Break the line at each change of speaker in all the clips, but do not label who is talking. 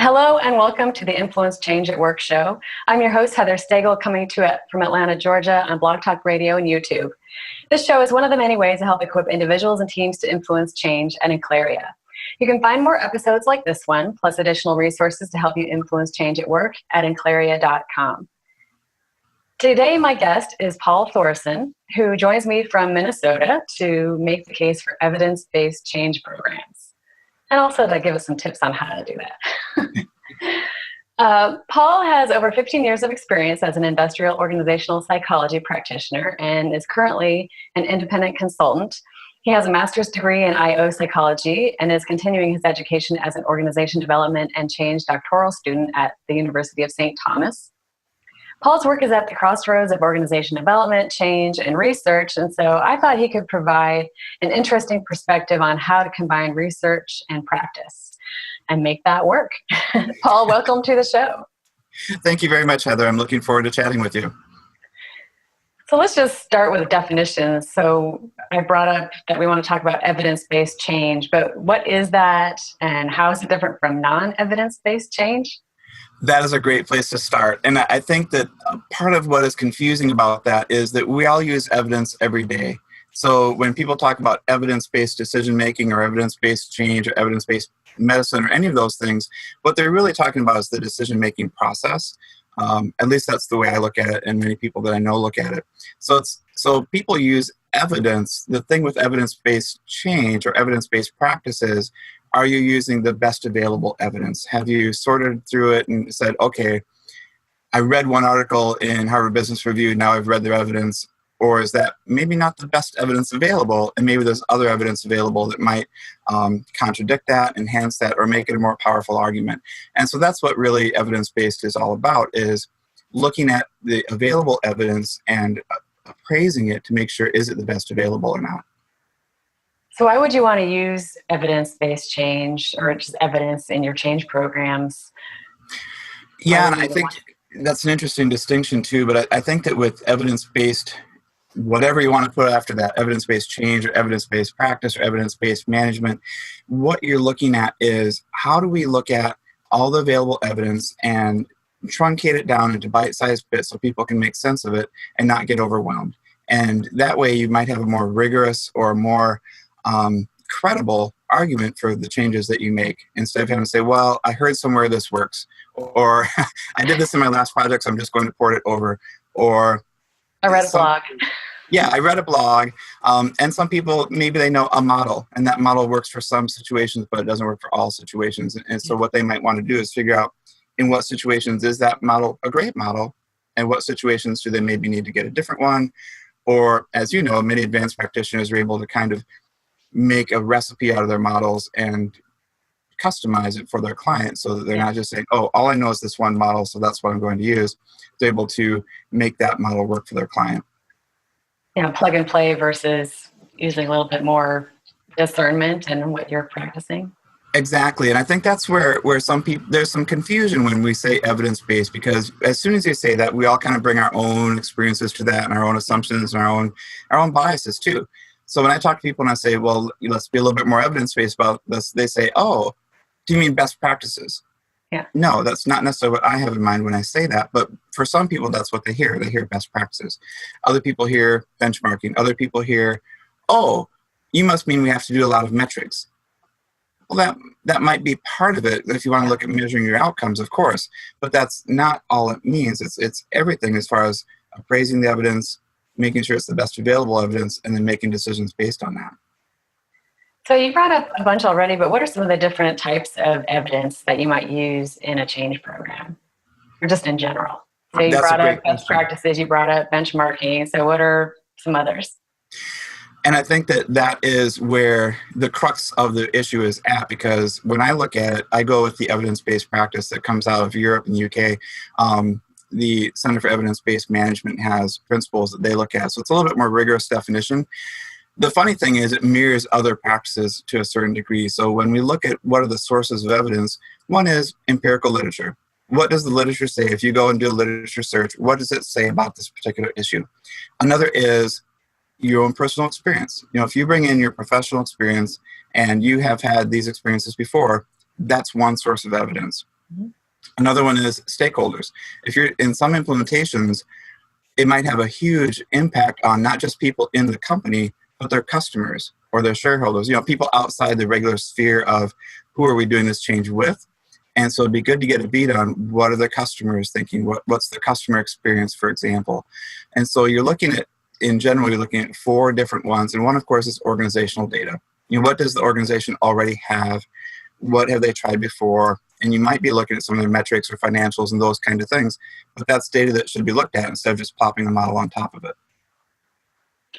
Hello and welcome to the Influence Change at Work show. I'm your host, Heather Stagel, coming to it from Atlanta, Georgia on Blog Talk Radio and YouTube. This show is one of the many ways to help equip individuals and teams to influence change at Inclaria. You can find more episodes like this one, plus additional resources to help you influence change at work at inclaria.com. Today, my guest is Paul Thoresen, who joins me from Minnesota to make the case for evidence-based change programs, and also to give us some tips on how to do that. Paul has over 15 years of experience as an industrial organizational psychology practitioner and is currently an independent consultant. He has a master's degree in IO psychology and is continuing his education as an organization development and change doctoral student at the University of St. Thomas. Paul's work is at the crossroads of organization development, change, and research, and so I thought he could provide an interesting perspective on how to combine research and practice and make that work. Paul, welcome to the show.
Thank you very much, Heather. I'm looking forward to chatting with you.
So let's just start with definitions. So I brought up that we want to talk about evidence-based change, but what is that and how is it different from non-evidence-based change?
That is a great place to start. And I think that part of what is confusing about that is that we all use evidence every day. So when people talk about evidence-based decision-making or evidence-based change or evidence-based medicine or any of those things, what they're really talking about is the decision-making process. At least that's the way I look at it, and many people that I know look at it. So people use evidence. The thing with evidence-based change or evidence-based practices, are you using the best available evidence? Have you sorted through it and said, okay, I read one article in Harvard Business Review, now I've read their evidence, or is that maybe not the best evidence available, and maybe there's other evidence available that might contradict that, enhance that, or make it a more powerful argument. And so that's what really evidence-based is all about, is looking at the available evidence and appraising it to make sure, is it the best available or not?
So why would you want to use evidence-based change or just evidence in your change programs?
Yeah, and I think that's an interesting distinction too, but I think that with evidence-based, whatever you want to put after that, evidence-based change or evidence-based practice or evidence-based management, what you're looking at is how do we look at all the available evidence and truncate it down into bite-sized bits so people can make sense of it and not get overwhelmed. And that way you might have a more rigorous or more credible argument for the changes that you make, instead of having to say, well, I heard somewhere this works, or I did this in my last project, so I'm just going to port it over, or
I read a blog.
Yeah, I read a blog, and some people, maybe they know a model, and that model works for some situations, but it doesn't work for all situations. And so what they might want to do is figure out in what situations is that model a great model, and what situations do they maybe need to get a different one, or, as you know, many advanced practitioners are able to kind of make a recipe out of their models and customize it for their clients so that they're not just saying, oh, all I know is this one model, so that's what I'm going to use. They're able to make that model work for their client.
Yeah, plug and play versus using a little bit more discernment in what you're practicing.
Exactly. And I think that's where some people, there's some confusion when we say evidence-based, because as soon as you say that, we all kind of bring our own experiences to that and our own assumptions and our own biases too. So when I talk to people and I say, well, let's be a little bit more evidence-based about this, they say, oh, do you mean best practices?
Yeah.
No, that's not necessarily what I have in mind when I say that. But for some people, that's what they hear. They hear best practices. Other people hear benchmarking. Other people hear, oh, you must mean we have to do a lot of metrics. Well, that might be part of it if you want to look at measuring your outcomes, of course. But that's not all it means. It's everything as far as appraising the evidence, making sure it's the best available evidence, and then making decisions based on that.
So you brought up a bunch already, but what are some of the different types of evidence that you might use in a change program, or just in general? So you brought up best practices, you brought up benchmarking. So what are some others?
And I think that is where the crux of the issue is at, because when I look at it, I go with the evidence-based practice that comes out of Europe and UK. The Center for Evidence-Based Management has principles that they look at. So it's a little bit more rigorous definition. The funny thing is it mirrors other practices to a certain degree. So when we look at what are the sources of evidence, one is empirical literature. What does the literature say? If you go and do a literature search, what does it say about this particular issue? Another is your own personal experience. You know, if you bring in your professional experience and you have had these experiences before, that's one source of evidence.
Mhm.
Another one is stakeholders. If you're in some implementations, it might have a huge impact on not just people in the company, but their customers or their shareholders, people outside the regular sphere of who are we doing this change with. And so it'd be good to get a beat on what are the customers thinking, what's the customer experience, for example. And so in general, you're looking at 4 different ones. And one, of course, is organizational data. What does the organization already have? What have they tried before? And you might be looking at some of their metrics or financials and those kind of things, but that's data that should be looked at instead of just plopping a model on top of it.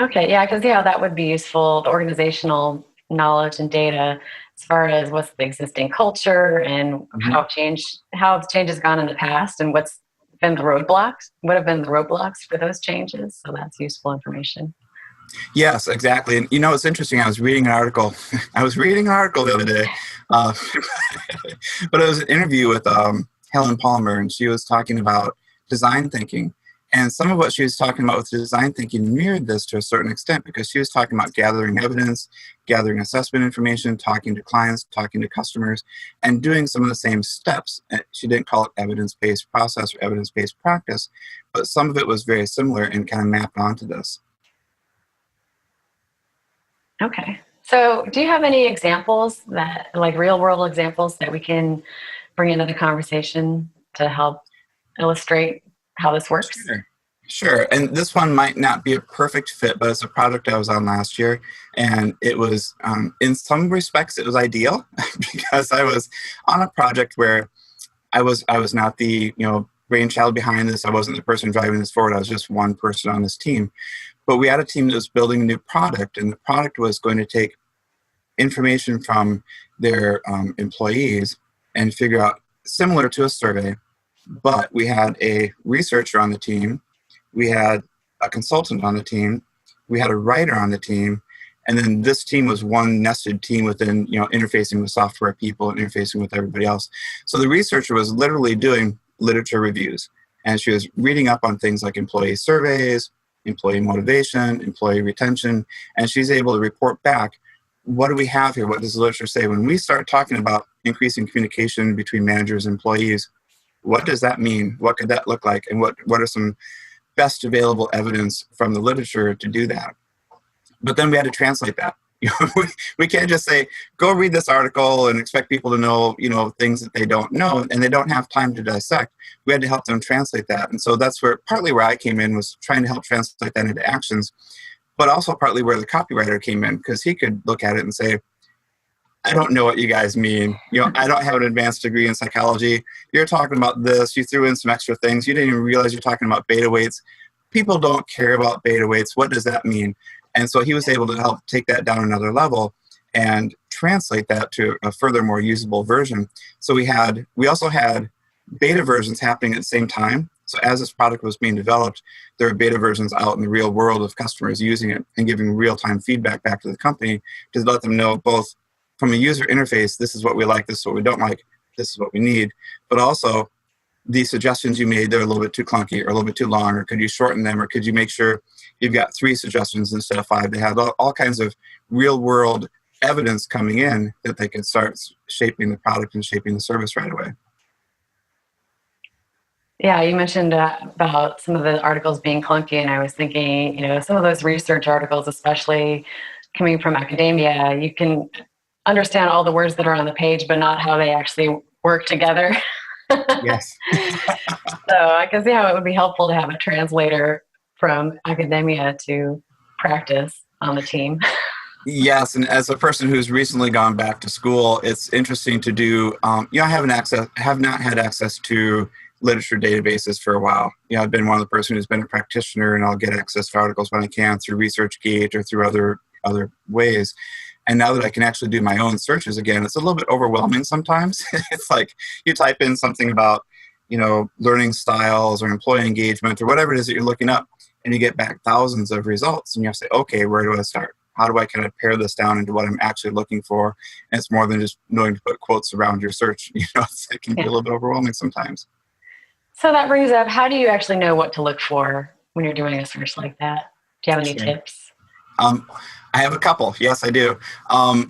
Okay, yeah, because that would be useful, the organizational knowledge and data as far as what's the existing culture and how change has gone in the past and what have been the roadblocks for those changes. So that's useful information.
Yes, exactly. And it's interesting. I was reading an article. The other day, but it was an interview with Helen Palmer, and she was talking about design thinking. And some of what she was talking about with design thinking mirrored this to a certain extent, because she was talking about gathering evidence, gathering assessment information, talking to clients, talking to customers, and doing some of the same steps. And she didn't call it evidence-based process or evidence-based practice, but some of it was very similar and kind of mapped onto this.
Okay. So do you have any examples like real world examples that we can bring into the conversation to help illustrate how this works?
Sure. And this one might not be a perfect fit, but it's a project I was on last year. And it was, in some respects, it was ideal because I was on a project where I was not the, brainchild behind this. I wasn't the person driving this forward. I was just one person on this team. But we had a team that was building a new product, and the product was going to take information from their employees and figure out, similar to a survey, but we had a researcher on the team, we had a consultant on the team, we had a writer on the team, and then this team was one nested team within, interfacing with software people and interfacing with everybody else. So the researcher was literally doing literature reviews, and she was reading up on things like employee surveys, employee motivation, employee retention, and she's able to report back, what do we have here? What does the literature say? When we start talking about increasing communication between managers and employees, what does that mean? What could that look like? And what are some best available evidence from the literature to do that? But then we had to translate that. We can't just say, go read this article and expect people to know, things that they don't know and they don't have time to dissect. We had to help them translate that. And so that's partly where I came in, was trying to help translate that into actions, but also partly where the copywriter came in, because he could look at it and say, I don't know what you guys mean. I don't have an advanced degree in psychology. You're talking about this. You threw in some extra things. You didn't even realize you're talking about beta weights. People don't care about beta weights. What does that mean? And so he was able to help take that down another level and translate that to a further, more usable version. So we also had beta versions happening at the same time. So as this product was being developed, there were beta versions out in the real world of customers using it and giving real-time feedback back to the company to let them know, both from a user interface, this is what we like, this is what we don't like, this is what we need, but also the suggestions you made, they're a little bit too clunky or a little bit too long, or could you shorten them, or could you make sure you've got 3 suggestions instead of 5? They had all kinds of real-world evidence coming in that they could start shaping the product and shaping the service right away.
Yeah, you mentioned about some of the articles being clunky, and I was thinking, some of those research articles, especially coming from academia, you can understand all the words that are on the page, but not how they actually work together.
Yes.
So I can see how it would be helpful to have a translator from academia to practice on the team.
Yes, and as a person who's recently gone back to school, it's interesting to do. I have not had access to literature databases for a while. I've been one of the person who's been a practitioner, and I'll get access to articles when I can through ResearchGate or through other ways. And now that I can actually do my own searches again, it's a little bit overwhelming sometimes. It's like you type in something about, learning styles or employee engagement or whatever it is that you're looking up, and you get back thousands of results, and you have to say, okay, where do I start? How do I kind of pare this down into what I'm actually looking for? And it's more than just knowing to put quotes around your search. It can be a little bit overwhelming sometimes.
So that brings up, how do you actually know what to look for when you're doing a search like that? Do you have any tips?
I have a couple. Yes, I do.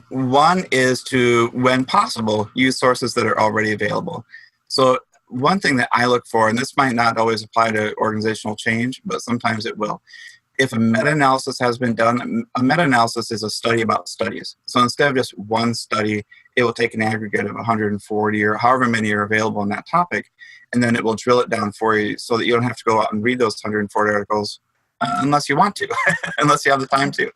One is to, when possible, use sources that are already available. So one thing that I look for, and this might not always apply to organizational change, but sometimes it will. If a meta-analysis has been done, a meta-analysis is a study about studies. So instead of just one study, it will take an aggregate of 140 or however many are available on that topic, and then it will drill it down for you so that you don't have to go out and read those 140 articles unless you want to, unless you have the time to.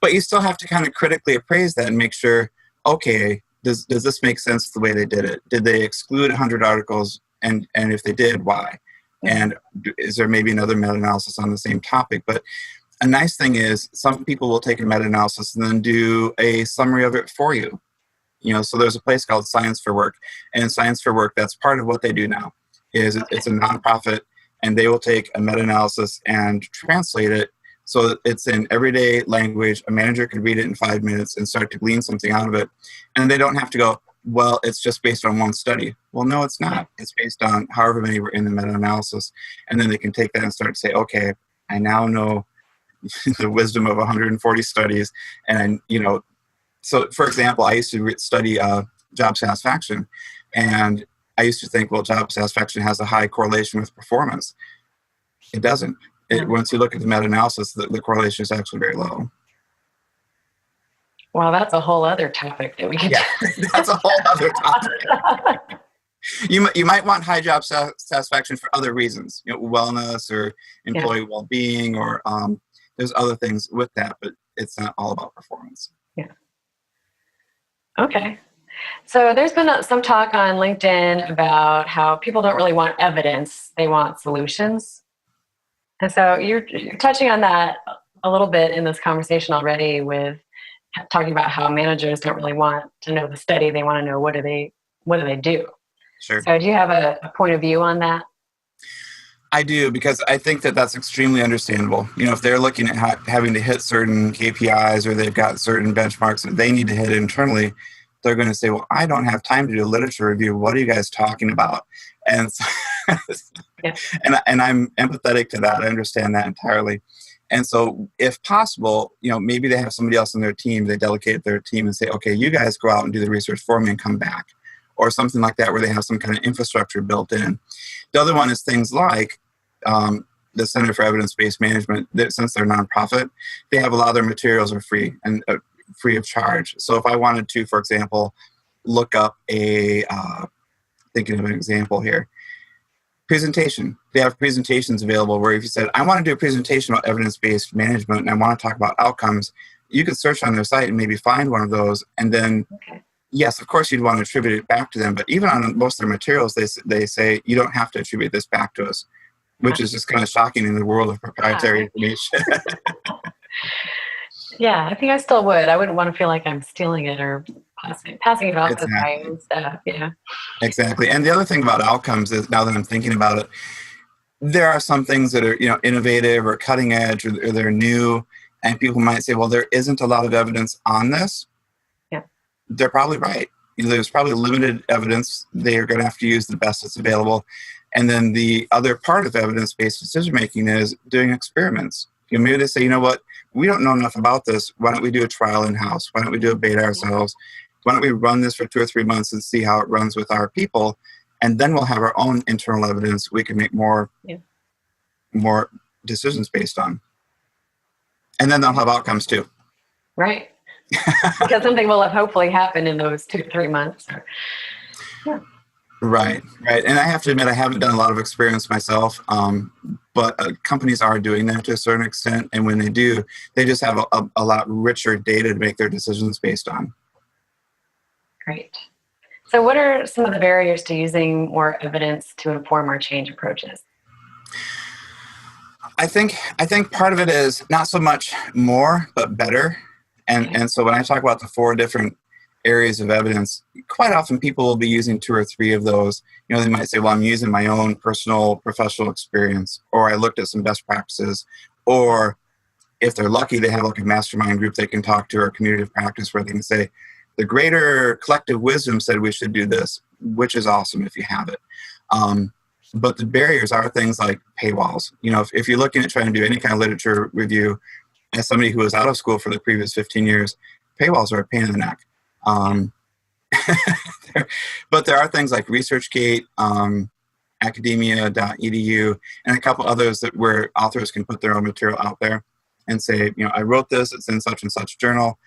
But you still have to kind of critically appraise that and make sure, okay, does this make sense the way they did it? Did they exclude 100 articles? And if they did, why? And is there maybe another meta-analysis on the same topic? But a nice thing is some people will take a meta-analysis and then do a summary of it for you. So there's a place called Science for Work. And Science for Work, that's part of what they do now, is it's a nonprofit, and they will take a meta-analysis and translate it so that it's in everyday language. A manager could read it in 5 minutes and start to glean something out of it. And they don't have to go, well, it's just based on one study. Well, no, it's not. It's based on however many were in the meta-analysis. And then they can take that and start to say, okay, I now know the wisdom of 140 studies. And, so for example, I used to study job satisfaction. And I used to think, well, job satisfaction has a high correlation with performance. It doesn't. Once you look at the meta-analysis, the correlation is actually very low.
Well, that's a whole other topic that we can.
Yeah, that's a whole other topic. You might want high job satisfaction for other reasons, wellness or employee well-being, or there's other things with that, but it's not all about performance.
Yeah. Okay. So there's been some talk on LinkedIn about how people don't really want evidence; they want solutions. And so you're touching on that a little bit in this conversation already, with talking about how managers don't really want to know the study. They want to know what do they do.
Sure.
So do you have a point of view on that?
I do, because I think that that's extremely understandable. If they're looking at having to hit certain KPIs, or they've got certain benchmarks that they need to hit internally, they're going to say, well, I don't have time to do a literature review. What are you guys talking about? And so, and I'm empathetic to that. I understand that entirely. And so if possible, maybe they have somebody else on their team, they delegate their team and say, okay, you guys go out and do the research for me and come back, or something like that, where they have some kind of infrastructure built in. The other one is things like the Center for Evidence-Based Management. Since they're nonprofit, they have a lot of their materials are free and free of charge. So if I wanted to, for example, look up thinking of an example here, presentation. They have presentations available where if you said, I want to do a presentation about evidence-based management and I want to talk about outcomes, you could search on their site and maybe find one of those. And then, yes, of course, you'd want to attribute it back to them. But even on most of their materials, they say, you don't have to attribute this back to us, which is just kind of shocking in the world of proprietary information.
Yeah, I think I still would. I wouldn't want to feel like I'm stealing it or passing it off as my own stuff. Yeah.
Exactly. And the other thing about outcomes is, now that I'm thinking about it, there are some things that are, innovative or cutting edge, or they're new, and people might say, well, there isn't a lot of evidence on this.
Yeah.
They're probably right. There's probably limited evidence. They are going to have to use the best that's available. And then the other part of evidence-based decision-making is doing experiments. Maybe they say, you know what, we don't know enough about this. Why don't we do a trial in-house? Why don't we do a beta ourselves? Why don't we run this for 2 or 3 months and see how it runs with our people? And then we'll have our own internal evidence we can make more decisions based on. And then they'll have outcomes too.
Right. Because something will have hopefully happened in those 2 to 3 months.
Right. And I have to admit, I haven't done a lot of experience myself, but companies are doing that to a certain extent. And when they do, they just have a lot richer data to make their decisions based on. Great.
So what are some of the barriers to using more evidence to inform our change approaches?
I think part of it is not so much more, but better. And so when I talk about the 4 different areas of evidence, quite often people will be using 2 or 3 of those. They might say, well, I'm using my own personal professional experience, or I looked at some best practices, or if they're lucky, they have like a mastermind group they can talk to, or a community of practice where they can say, the greater collective wisdom said we should do this, which is awesome if you have it. But the barriers are things like paywalls. If you're looking at trying to do any kind of literature review, as somebody who was out of school for the previous 15 years, paywalls are a pain in the neck. But there are things like ResearchGate, academia.edu, and a couple others that where authors can put their own material out there and say, I wrote this, it's in such and such journal,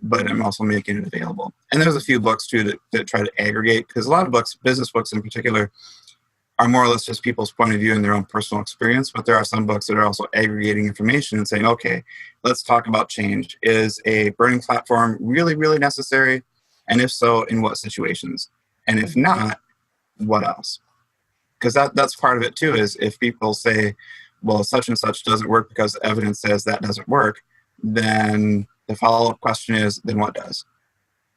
but I'm also making it available. And there's a few books too that try to aggregate, because a lot of books, business books in particular, are more or less just people's point of view and their own personal experience, but there are some books that are also aggregating information and saying, okay, let's talk about change. Is a burning platform really, really necessary? And if so, in what situations? And if not, what else? Because that's part of it too, is if people say, well, such and such doesn't work because the evidence says that doesn't work, then the follow-up question is, then what does?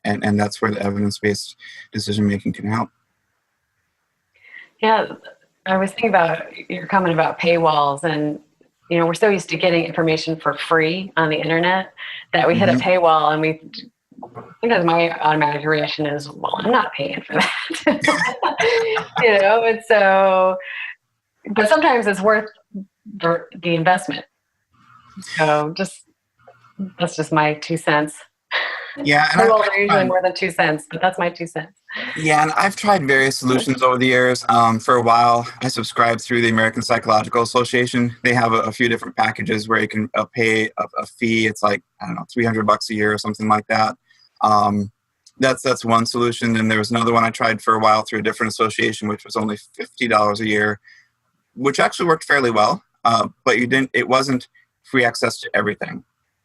And that's where the evidence-based decision-making can help.
Yeah, I was thinking about your comment about paywalls, and we're so used to getting information for free on the internet that we hit a paywall, and sometimes my automatic reaction is, well, I'm not paying for that. And so, but sometimes it's worth the investment. So that's just my 2 cents.
Yeah, and
paywalls are usually more than 2 cents, but that's my 2 cents.
Yeah, and I've tried various solutions over the years. For a while, I subscribed through the American Psychological Association. They have a few different packages where you can pay a fee. It's like, I don't know, $300 a year or something like that. That's one solution. And there was another one I tried for a while through a different association, which was only $50 a year, which actually worked fairly well. But it wasn't free access to everything.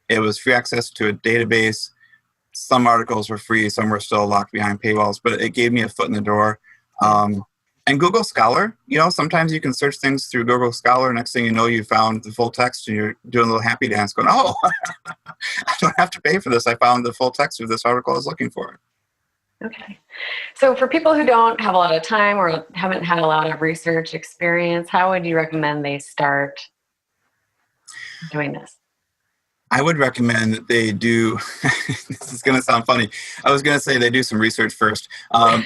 It was free access to a database. Some articles were free, some were still locked behind paywalls, but it gave me a foot in the door. And Google Scholar, sometimes you can search things through Google Scholar. Next thing you know, you found the full text and you're doing a little happy dance going, oh, I don't have to pay for this. I found the full text of this article I was looking for.
Okay. So for people who don't have a lot of time or haven't had a lot of research experience, how would you recommend they start doing this?
I would recommend that they do, this is going to sound funny. I was going to say they do some research first. Let me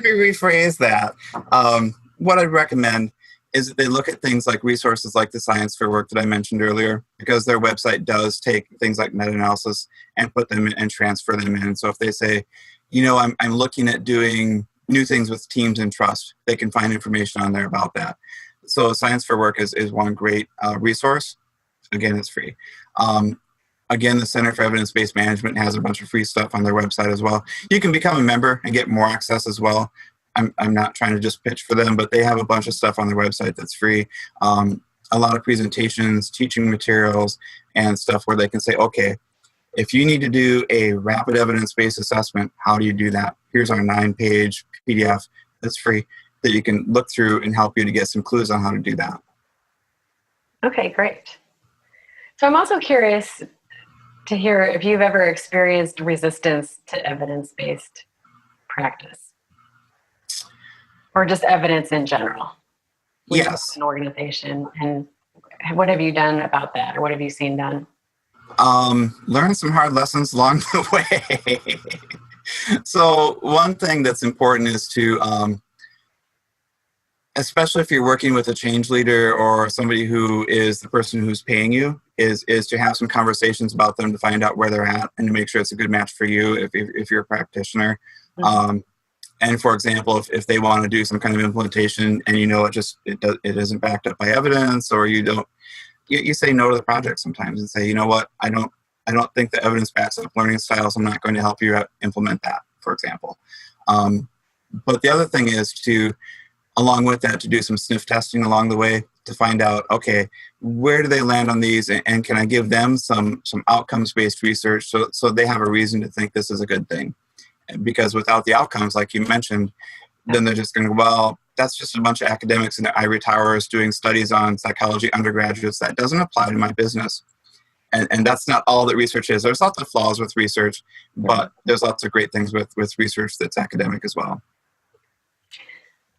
rephrase that. What I'd recommend is that they look at things like resources like the Science for Work that I mentioned earlier, because their website does take things like meta-analysis and put them in and transfer them in. So if they say, I'm looking at doing new things with teams and trust, they can find information on there about that. So Science for Work is one great resource. Again, it's free. Again, the Center for Evidence-Based Management has a bunch of free stuff on their website as well. You can become a member and get more access as well. I'm not trying to just pitch for them, but they have a bunch of stuff on their website that's free. A lot of presentations, teaching materials, and stuff where they can say, okay, if you need to do a rapid evidence-based assessment, how do you do that? Here's our 9-page PDF that's free that you can look through and help you to get some clues on how to do that.
Okay, great. So I'm also curious to hear if you've ever experienced resistance to evidence-based practice or just evidence in general.
Yes.
An organization, and what have you done about that, or what have you seen done?
Learn some hard lessons along the way. So one thing that's important is to, especially if you're working with a change leader or somebody who is the person who's paying you, is to have some conversations about them to find out where they're at and to make sure it's a good match for you if you're a practitioner. Mm-hmm. And for example, if they want to do some kind of implementation and it isn't backed up by evidence, or you say no to the project sometimes and say, what, I don't think the evidence backs up learning styles. I'm not going to help you implement that, for example. But the other thing is along with that, to do some sniff testing along the way to find out, okay, where do they land on these, and can I give them some outcomes-based research so they have a reason to think this is a good thing? Because without the outcomes, like you mentioned, then they're just going to go, well, that's just a bunch of academics in their ivory towers doing studies on psychology undergraduates. That doesn't apply to my business. And that's not all that research is. There's lots of flaws with research, but there's lots of great things with research that's academic as well.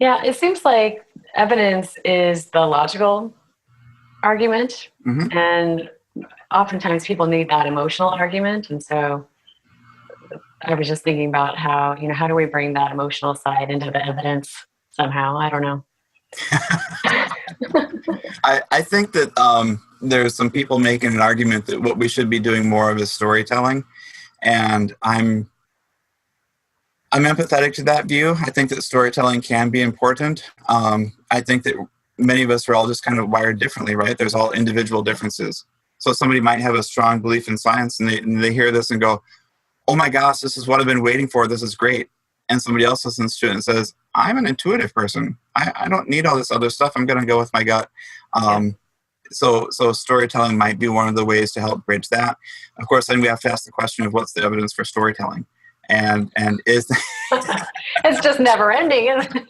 Yeah, it seems like evidence is the logical argument, mm-hmm. and oftentimes people need that emotional argument. And so I was just thinking about how do we bring that emotional side into the evidence somehow? I don't know.
I think that there's some people making an argument that what we should be doing more of is storytelling. And I'm I'm empathetic to that view. I think that storytelling can be important. I think that many of us are all just kind of wired differently, right? There's all individual differences. So somebody might have a strong belief in science and they hear this and go, oh my gosh, this is what I've been waiting for. This is great. And somebody else listens to it and says, I'm an intuitive person. I don't need all this other stuff. I'm going to go with my gut. So storytelling might be one of the ways to help bridge that. Of course, then we have to ask the question of what's the evidence for storytelling? And is
it's just never ending, isn't it?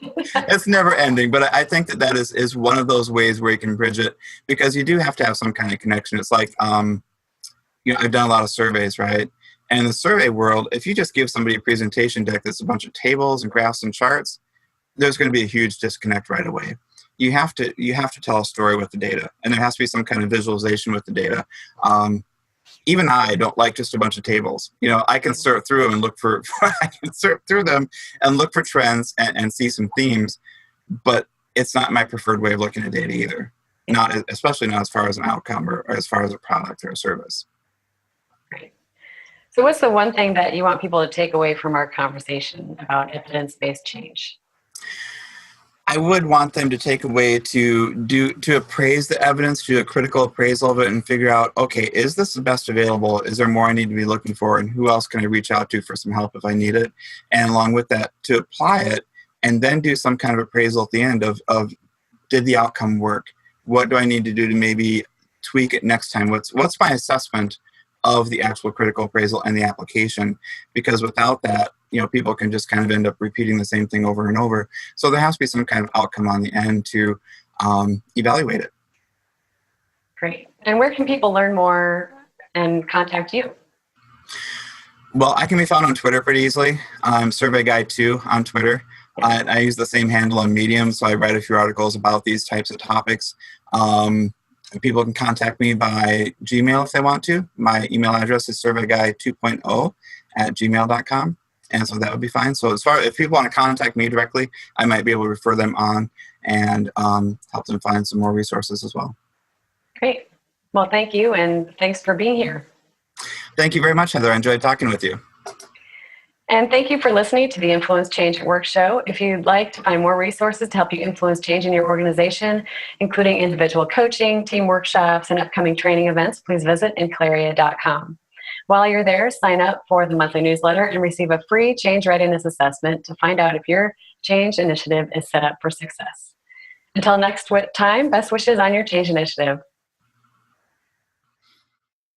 It's never ending, but I think that is one of those ways where you can bridge it, because you do have to have some kind of connection. It's like, I've done a lot of surveys, right? And in the survey world, if you just give somebody a presentation deck that's a bunch of tables and graphs and charts, there's going to be a huge disconnect right away. You have to tell a story with the data, and there has to be some kind of visualization with the data. Even I don't like just a bunch of tables. I can sort through them and look for trends and see some themes, but it's not my preferred way of looking at data either. Especially not as far as an outcome or as far as a product or a service.
Right. So what's the one thing that you want people to take away from our conversation about evidence-based change?
I would want them to take away to appraise the evidence, do a critical appraisal of it, and figure out, okay, is this the best available? Is there more I need to be looking for? And who else can I reach out to for some help if I need it? And along with that, to apply it, and then do some kind of appraisal at the end of did the outcome work? What do I need to do to maybe tweak it next time? What's my assessment of the actual critical appraisal and the application? Because without that, people can just kind of end up repeating the same thing over and over. So there has to be some kind of outcome on the end to evaluate it.
Great. And where can people learn more and contact you?
Well, I can be found on Twitter pretty easily. I'm SurveyGuy2 on Twitter. I use the same handle on Medium, so I write a few articles about these types of topics. People can contact me by Gmail if they want to. My email address is surveyguy2.0@gmail.com. And so that would be fine. So if people want to contact me directly, I might be able to refer them on and help them find some more resources as well.
Great. Well, thank you, and thanks for being here.
Thank you very much, Heather. I enjoyed talking with you.
And thank you for listening to the Influence Change at Work show. If you'd like to find more resources to help you influence change in your organization, including individual coaching, team workshops, and upcoming training events, please visit inclaria.com. While you're there, sign up for the monthly newsletter and receive a free change readiness assessment to find out if your change initiative is set up for success. Until next time, best wishes on your change initiative.